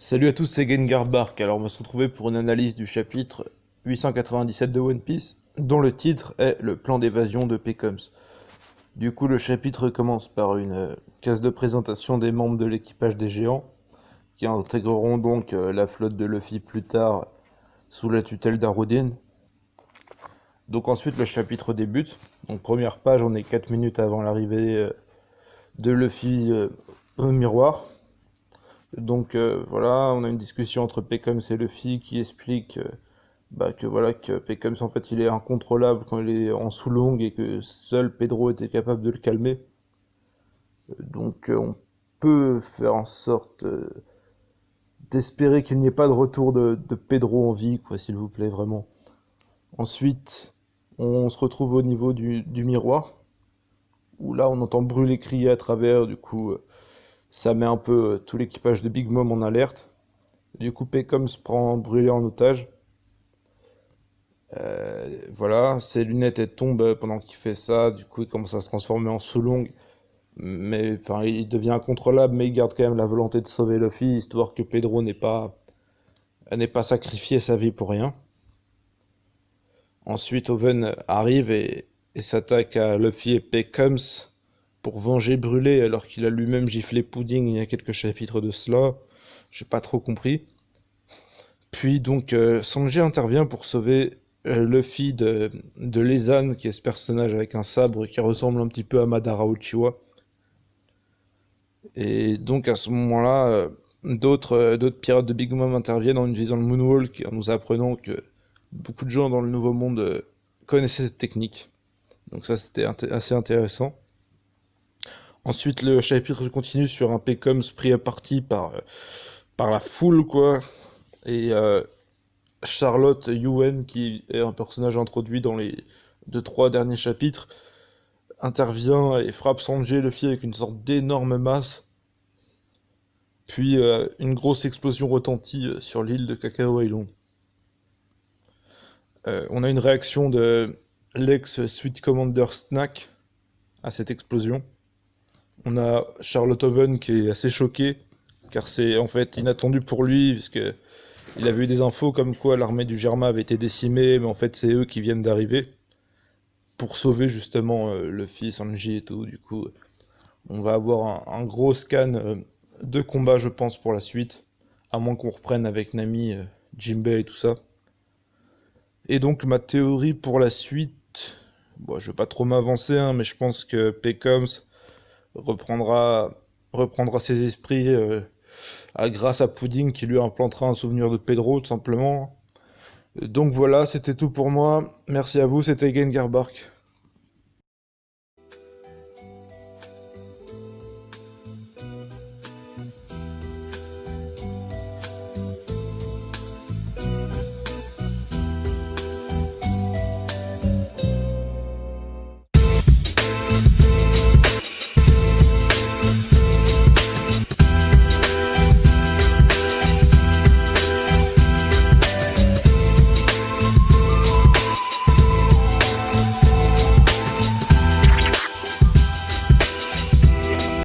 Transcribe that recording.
Salut à tous, c'est Gengar Bark. Alors on va se retrouver pour une analyse du chapitre 897 de One Piece, dont le titre est le plan d'évasion de Pecoms. Du coup, le chapitre commence par une case de présentation des membres de l'équipage des géants, qui intégreront donc la flotte de Luffy plus tard sous la tutelle d'Arudin. Donc ensuite le chapitre débute. Donc première page, on est 4 minutes avant l'arrivée de Luffy au miroir. Donc voilà, on a une discussion entre Pecoms et Luffy qui explique que Pecoms en fait il est incontrôlable quand il est en sous-longue et que seul Pedro était capable de le calmer. Donc on peut faire en sorte d'espérer qu'il n'y ait pas de retour de Pedro en vie, quoi, s'il vous plaît, vraiment. Ensuite, on se retrouve au niveau du miroir, où là on entend brûler crier à travers, du coup ça met un peu tout l'équipage de Big Mom en alerte. Du coup, Peckham se prend brûler en otage. Voilà, ses lunettes elles tombent pendant qu'il fait ça. Du coup, il commence à se transformer en sous-longue. Mais enfin, il devient incontrôlable, mais il garde quand même la volonté de sauver Luffy, histoire que Pedro n'ait pas sacrifié sa vie pour rien. Ensuite, Oven arrive et s'attaque à Luffy et Peckums pour venger Brûlé, alors qu'il a lui-même giflé Pudding il y a quelques chapitres de cela. J'ai pas trop compris. Puis donc Sanji intervient pour sauver Luffy de Lezan, qui est ce personnage avec un sabre qui ressemble un petit peu à Madara Uchiwa. Et donc à ce moment-là, d'autres pirates de Big Mom interviennent en utilisant le Moonwalk, en nous apprenant que beaucoup de gens dans le Nouveau Monde connaissaient cette technique. Donc ça c'était assez intéressant. Ensuite le chapitre continue sur un Pecoms pris à partie par la foule, quoi. Et Charlotte Yuen, qui est un personnage introduit dans les 2-3 derniers chapitres, intervient et frappe Sanji et Luffy avec une sorte d'énorme masse. Puis une grosse explosion retentit sur l'île de Cacao Island. On a une réaction de l'ex-Sweet Commander Snack à cette explosion. On a Charlotte Oven qui est assez choquée, car c'est en fait inattendu pour lui, puisque il avait eu des infos comme quoi l'armée du Germa avait été décimée, mais en fait c'est eux qui viennent d'arriver pour sauver justement Luffy, Sanji et tout. Du coup, on va avoir un gros scan de combat, je pense, pour la suite, à moins qu'on reprenne avec Nami, Jinbei et tout ça. Et donc ma théorie pour la suite, bon, je vais pas trop m'avancer, hein, mais je pense que Pecoms reprendra ses esprits grâce à Pudding qui lui implantera un souvenir de Pedro, tout simplement. Donc voilà, c'était tout pour moi. Merci à vous, c'était Gengar Bark.